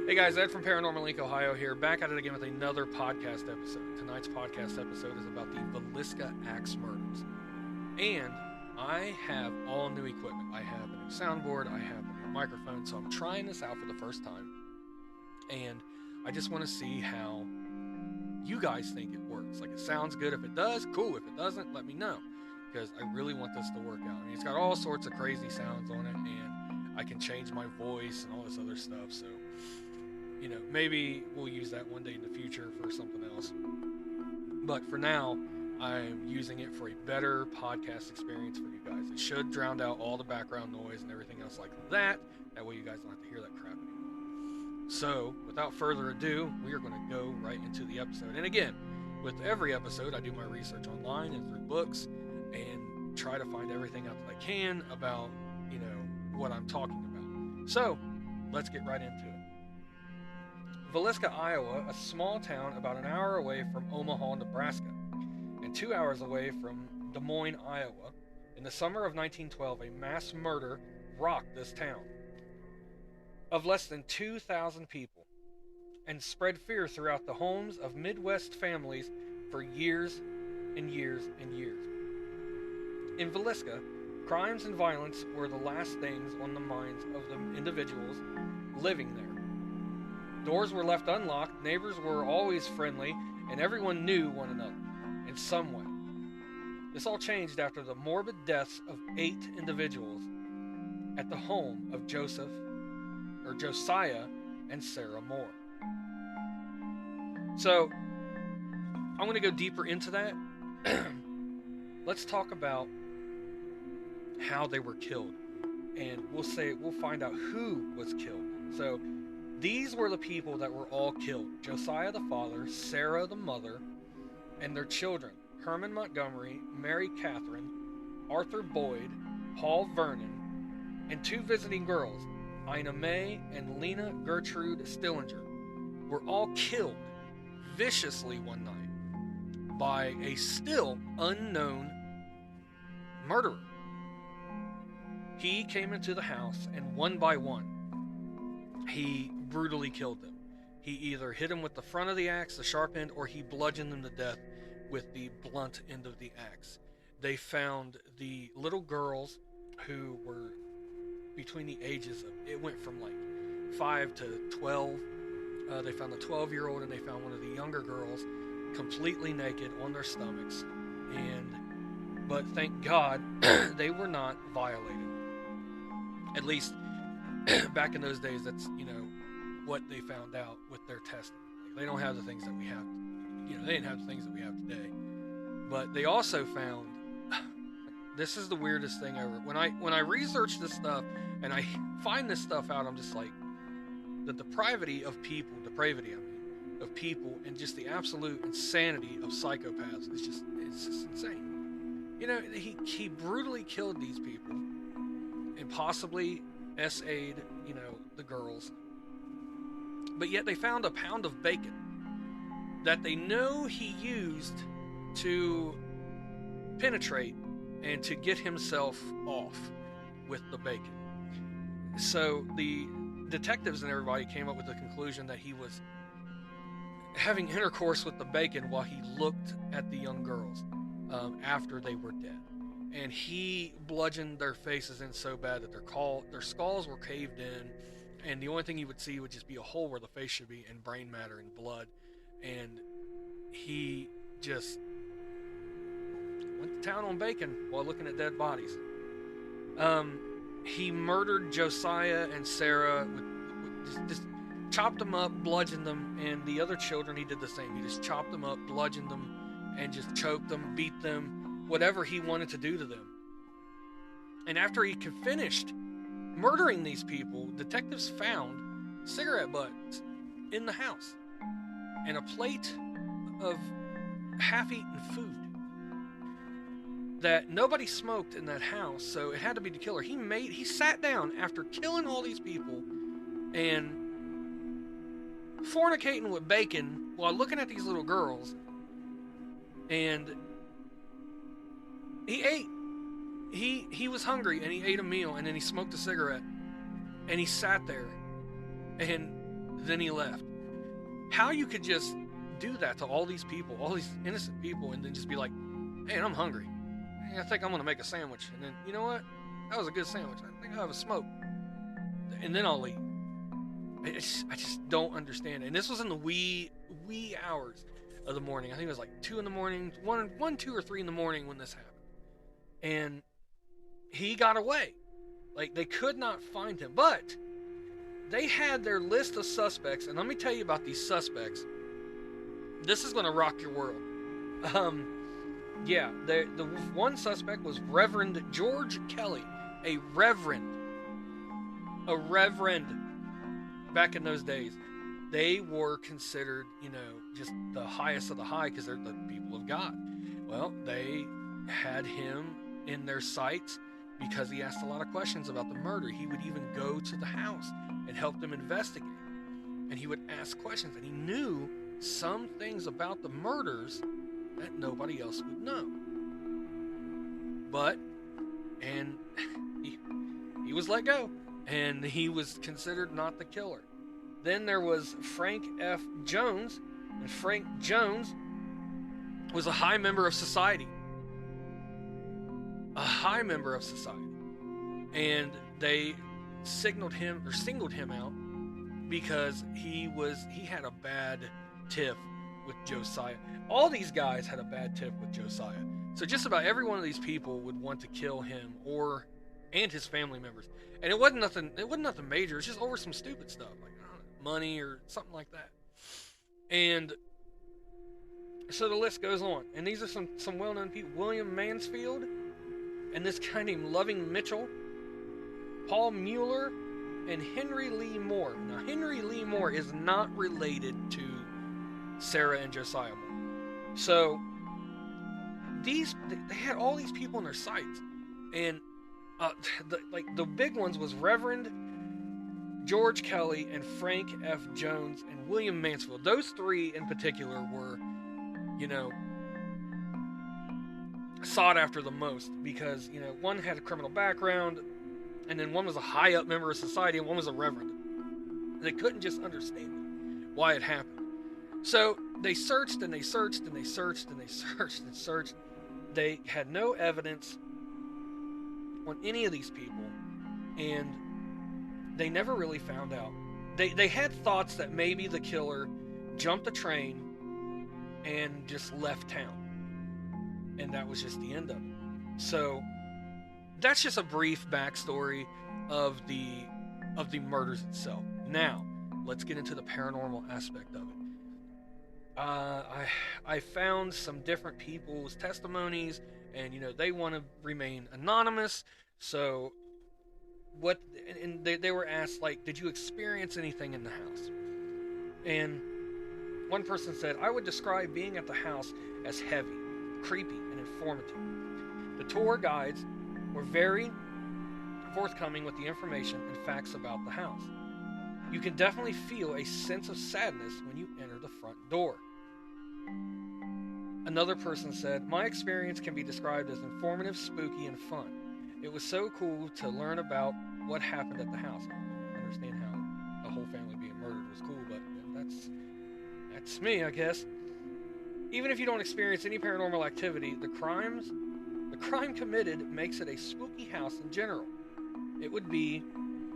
Hey guys, Ed from Paranormal Link, Ohio here, back at it again with another podcast episode. Tonight's podcast episode is about the Vallisca Axe Murders. And I have all new equipment. I have a new soundboard, I have a new microphone, so I'm trying this out for the first time. And I just want to see how you guys think it works. Like, it sounds good. If it does, cool. If it doesn't, let me know. Because I really want this to work out. I mean, it's got all sorts of crazy sounds on it, and I can change my voice and all this other stuff, so... You know, maybe we'll use that one day in the future for something else. But for now, I'm using it for a better podcast experience for you guys. It should drown out all the background noise and everything else like that. That way you guys don't have to hear that crap anymore. So, without further ado, we are going to go right into the episode. And again, with every episode, I do my research online and through books and try to find everything out that I can about, you know, what I'm talking about. So, let's get right into it. Vallisca, Iowa, a small town about an hour away from Omaha, Nebraska, and 2 hours away from Des Moines, Iowa. In the summer of 1912, a mass murder rocked this town of less than 2,000 people and spread fear throughout the homes of Midwest families for years and years and years. In Vallisca, crimes and violence were the last things on the minds of the individuals living there. Doors were left unlocked, neighbors were always friendly, and everyone knew one another in some way. This all changed after the morbid deaths of 8 individuals at the home of Josiah and Sarah Moore. So, I'm going to go deeper into that. Let's talk about how they were killed, and we'll find out who was killed. So, these were the people that were all killed: Josiah the father, Sarah the mother, and their children: Herman Montgomery, Mary Catherine, Arthur Boyd, Paul Vernon, and 2 visiting girls, Ina May and Lena Gertrude Stillinger, were all killed viciously one night by a still unknown murderer. He came into the house, and one by one, he brutally killed them. He either hit them with the front of the axe, the sharp end, or he bludgeoned them to death with the blunt end of the axe. They found the little girls who were between the ages of, it went from like 5 to 12. They found the 12-year-old, and they found one of the younger girls completely naked on their stomachs. But thank God they were not violated. At least back in those days, that's, you know, what they found out with their testing. Like, they don't have the things that we have, you know, they didn't have the things that we have today. But they also found, this is the weirdest thing ever. When I research this stuff and I find this stuff out, I'm just like, the depravity of people, and just the absolute insanity of psychopaths is just, it's just insane. You know, he brutally killed these people and possibly SA'd, you know, the girls. But yet they found a pound of bacon that they know he used to penetrate and to get himself off with the bacon. So the detectives and everybody came up with the conclusion that he was having intercourse with the bacon while he looked at the young girls after they were dead. And he bludgeoned their faces in so bad that their skulls were caved in, and the only thing you would see would just be a hole where the face should be, and brain matter and blood. And he just went to town on bacon while looking at dead bodies. He murdered Josiah and Sarah, just chopped them up, bludgeoned them, and the other children he did the same. He just chopped them up, bludgeoned them, and just choked them, beat them, whatever he wanted to do to them. And after he finished murdering these people, detectives found cigarette butts in the house and a plate of half-eaten food that nobody smoked in that house, so it had to be the killer. He sat down after killing all these people and fornicating with bacon while looking at these little girls, and he ate. He was hungry, and he ate a meal, and then he smoked a cigarette, and he sat there, and Then he left. How you could just do that to all these people, all these innocent people, and then just be like, hey, I'm hungry. I think I'm going to make a sandwich. And then, you know what? That was a good sandwich. I think I'll have a smoke. And then I'll leave. I just don't understand it. And this was in the wee hours of the morning. I think it was like 2 in the morning, 2 or 3 in the morning when this happened. And he got away. Like, they could not find him. But they had their list of suspects. And let me tell you about these suspects. This is going to rock your world. Yeah, the one suspect was Reverend George Kelly. A reverend. Back in those days, they were considered, just the highest of the high because they're the people of God. Well, they had him in their sights because he asked a lot of questions about the murder. He would even go to the house and help them investigate. And he would ask questions, and he knew some things about the murders that nobody else would know. And he was let go, and he was considered not the killer. Then there was Frank F. Jones, and Frank Jones was a high member of society. And they singled him out because he had a bad tiff with Josiah. All these guys had a bad tiff with Josiah. So just about every one of these people would want to kill him and his family members. And it wasn't nothing major. It's just over some stupid stuff like money or something like that. And so the list goes on. And these are some well-known people: William Mansfield, and this guy named Loving Mitchell, Paul Mueller, and Henry Lee Moore. Now, Henry Lee Moore is not related to Sarah and Josiah Moore. So they had all these people in their sights, and the big ones was Reverend George Kelly and Frank F. Jones and William Mansfield. Those three in particular were, sought after the most because, one had a criminal background, and then one was a high up member of society, and one was a reverend. They couldn't just understand why it happened. So they searched and they searched and they searched and they searched and searched. They had no evidence on any of these people, and they never really found out. They had thoughts that maybe the killer jumped the train and just left town, and that was just the end of it. So that's just a brief backstory of the murders itself. Now let's get into the paranormal aspect of it. I found some different people's testimonies, and they want to remain anonymous. So they were asked, like, did you experience anything in the house? And one person said, I would describe being at the house as heavy, creepy, and informative. The tour guides were very forthcoming with the information and facts about the house. You can definitely feel a sense of sadness when you enter the front door. Another person said, my experience can be described as informative, spooky, and fun. It was so cool to learn about what happened at the house. I understand how a whole family being murdered was cool, but that's me, I guess. Even if you don't experience any paranormal activity, the crime committed makes it a spooky house in general. It would be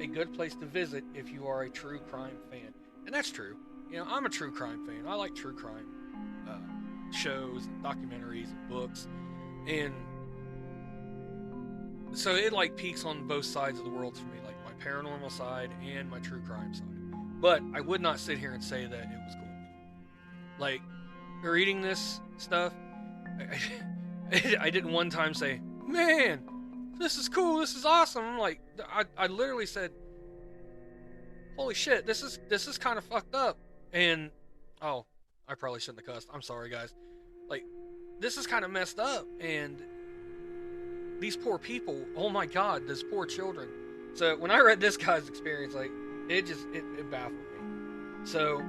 a good place to visit if you are a true crime fan. And that's true. I'm a true crime fan. I like true crime shows, and documentaries, and books. And so it peaks on both sides of the world for me, like my paranormal side and my true crime side. But I would not sit here and say that it was cool. Like, reading this stuff, I didn't one time say, man, this is cool, this is awesome. I'm like, I literally said, holy shit, this is kind of fucked up. And, oh, I probably shouldn't have cussed. I'm sorry, guys. Like, this is kind of messed up. And these poor people, oh my God, those poor children. So when I read this guy's experience, like, it baffled me. So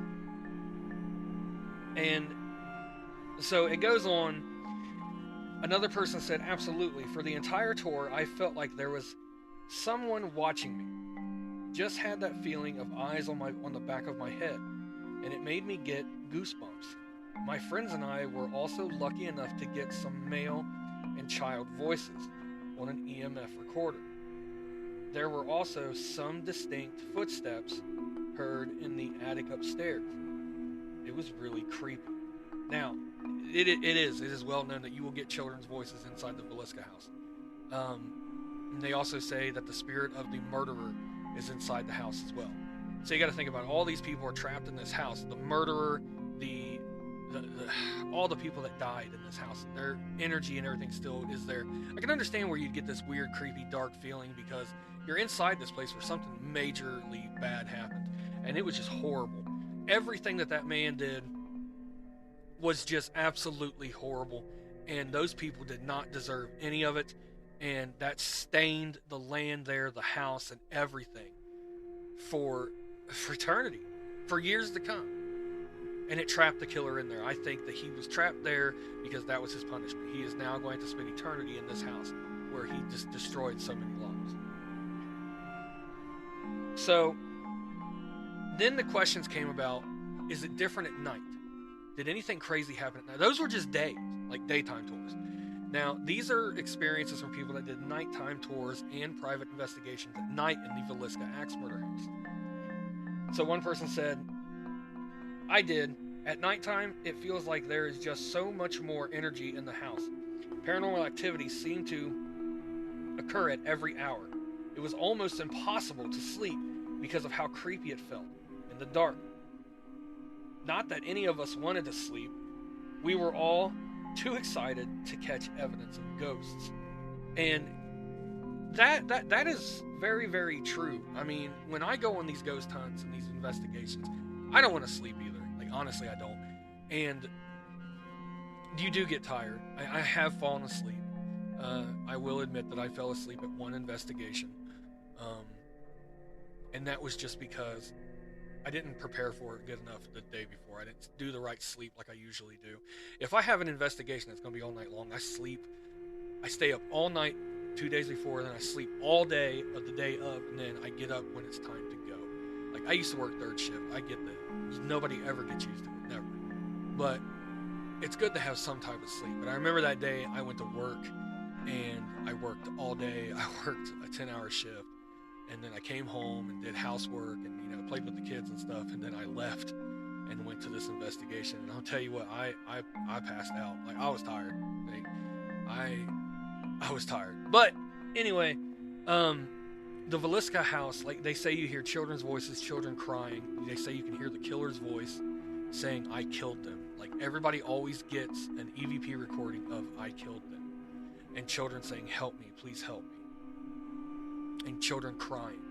it goes on. Another person said, absolutely. For the entire tour, I felt like there was someone watching me. just had that feeling of eyes on the back of my head, and it made me get goosebumps. My friends and I were also lucky enough to get some male and child voices on an EMF recorder. There were also some distinct footsteps heard in the attic upstairs. It was really creepy. Now, it is well known that you will get children's voices inside the Vallisca house. And they also say that the spirit of the murderer is inside the house as well. So you got to think about it. All these people are trapped in this house. The murderer, all the people that died in this house, their energy and everything still is there. I can understand where you'd get this weird, creepy, dark feeling because you're inside this place where something majorly bad happened, and it was just horrible. Everything that man did was just absolutely horrible, and those people did not deserve any of it, and that stained the land there, the house, and everything for eternity, for years to come. And it trapped the killer in there. I think that he was trapped there because that was his punishment. He is now going to spend eternity in this house where he just destroyed so many lives. So then the questions came about, is it different at night? Did anything crazy happen at night? Those were just days, like daytime tours. Now, these are experiences from people that did nighttime tours and private investigations at night in the Vallisca Axe Murder house. So one person said, I did. At nighttime, it feels like there is just so much more energy in the house. Paranormal activity seemed to occur at every hour. It was almost impossible to sleep because of how creepy it felt in the dark. Not that any of us wanted to sleep. We were all too excited to catch evidence of ghosts. And that is very, very true. I mean, when I go on these ghost hunts and these investigations, I don't want to sleep either. Like, honestly, I don't. And you do get tired. I have fallen asleep. I will admit that I fell asleep at one investigation. And that was just because I didn't prepare for it good enough the day before. I didn't do the right sleep like I usually do. If I have an investigation that's going to be all night long, I stay up all night 2 days before, then I sleep all day of the day of, and then I get up when it's time to go. Like, I used to work third shift. I get that. Nobody ever gets used to it. Never. But it's good to have some type of sleep. But I remember that day I went to work, and I worked all day. I worked a 10-hour shift. And then I came home and did housework and, played with the kids and stuff. And then I left and went to this investigation. And I'll tell you what, I passed out. Like, I was tired. Like, I was tired. But anyway, the Vallisca house, like, they say you hear children's voices, children crying. They say you can hear the killer's voice saying, I killed them. Like, everybody always gets an EVP recording of I killed them. And children saying, help me, please help me. And children crying.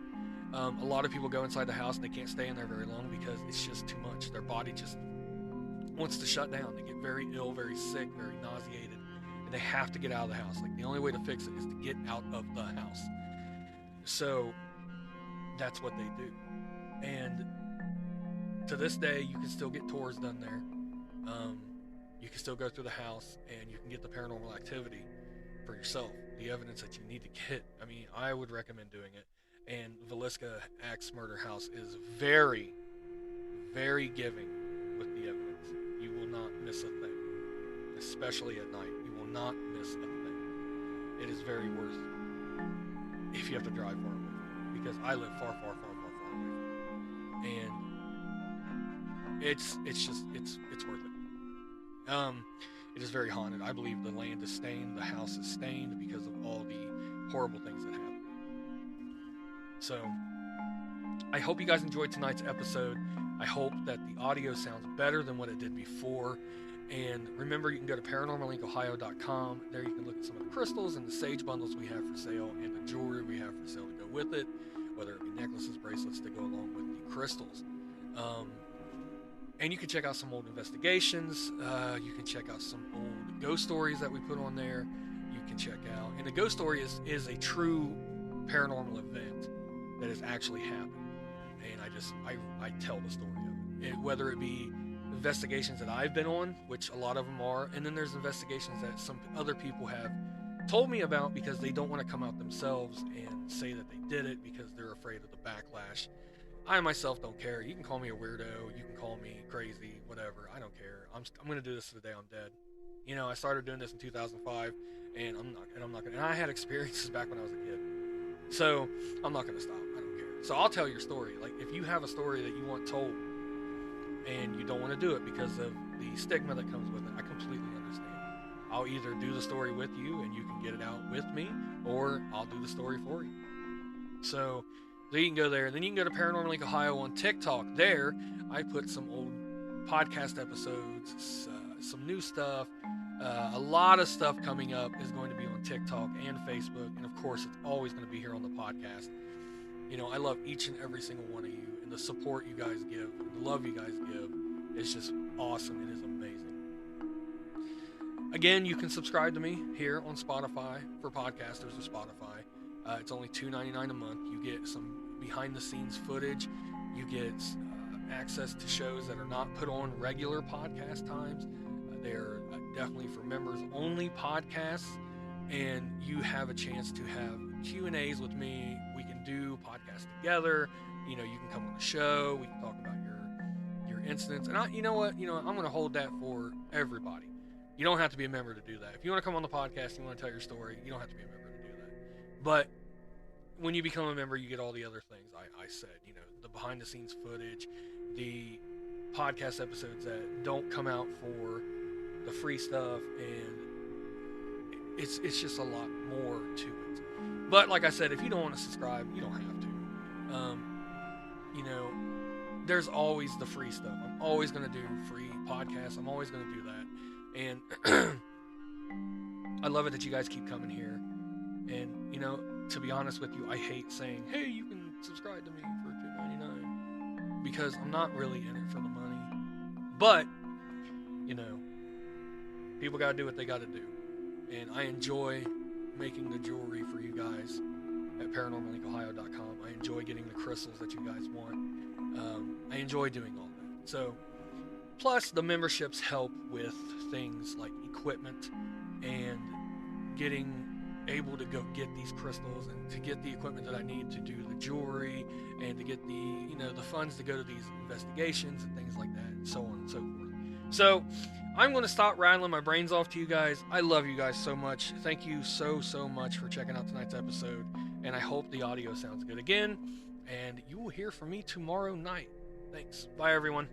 A lot of people go inside the house and they can't stay in there very long because it's just too much. Their body just wants to shut down. They get very ill, very sick, very nauseated, and they have to get out of the house. Like, the only way to fix it is to get out of the house. So that's what they do. And to this day, you can still get tours done there. You can still go through the house and you can get the paranormal activity for yourself, the evidence that you need to get. I mean, I would recommend doing it. And Vallisca Axe Murder House is very, very giving with the evidence. You will not miss a thing, especially at night. You will not miss a thing. It is very worth it if you have to drive far away, because I live far, far, far, far, far away, and it's worth it. It is very haunted. I believe the land is stained, the house is stained because of all the horrible things that happen. So, I hope you guys enjoyed tonight's episode. I hope that the audio sounds better than what it did before. And remember, you can go to paranormallinkohio.com. There you can look at some of the crystals and the sage bundles we have for sale and the jewelry we have for sale to go with it, whether it be necklaces, bracelets to go along with the crystals. And you can check out some old investigations. You can check out some old ghost stories that we put on there. You can check out. And the ghost story is a true paranormal event that has actually happened. And I tell the story of it. Whether it be investigations that I've been on, which a lot of them are, and then there's investigations that some other people have told me about because they don't want to come out themselves and say that they did it because they're afraid of the backlash. I myself don't care. You can call me a weirdo. You can call me crazy, whatever. I don't care. I'm going to do this to the day I'm dead. You know, I started doing this in 2005, and I'm not going to. And I had experiences back when I was a kid. So I'm not going to stop. I don't care. So I'll tell your story. Like, if you have a story that you want told and you don't want to do it because of the stigma that comes with it, I completely understand. I'll either do the story with you and you can get it out with me, or I'll do the story for you. So you can go there. Then you can go to Paranormal Link Ohio on TikTok. There, I put some old podcast episodes, some new stuff. A lot of stuff coming up is going to be on TikTok and Facebook. And of course, it's always going to be here on the podcast. You know, I love each and every single one of you, and the support you guys give, and the love you guys give is just awesome. It is amazing. Again, you can subscribe to me here on Spotify for podcasters or Spotify. It's only $2.99 a month. You get some behind-the-scenes footage. You get access to shows that are not put on regular podcast times. They're definitely for members-only podcasts, and you have a chance to have Q&As with me. We can do podcasts together. You know, you can come on the show. We can talk about your incidents. And you know what? I'm going to hold that for everybody. You don't have to be a member to do that. If you want to come on the podcast, you want to tell your story, you don't have to be a member to do that. But when you become a member, you get all the other things I said. You know, the behind-the-scenes footage, the podcast episodes that don't come out for the free stuff, and it's just a lot more to it. But like I said, if you don't want to subscribe, you don't have to. You know, there's always the free stuff. I'm always going to do free podcasts. I'm always going to do that. And I love it that you guys keep coming here. And, you know, to be honest with you, I hate saying, hey, you can subscribe to me for $2.99, because I'm not really in it for the money. But, you know, people got to do what they got to do. And I enjoy making the jewelry for you guys at ParanormalLinkOhio.com. I enjoy getting the crystals that you guys want. I enjoy doing all that. So, plus the memberships help with things like equipment and getting able to go get these crystals and to get the equipment that I need to do the jewelry and to get the funds to go to these investigations and things like that, and so on and so forth. So I'm going to stop rattling my brains off to you guys. I love you guys so much. Thank you so much for checking out tonight's episode, and I hope the audio sounds good again, and you will hear from me tomorrow night. Thanks. Bye, everyone.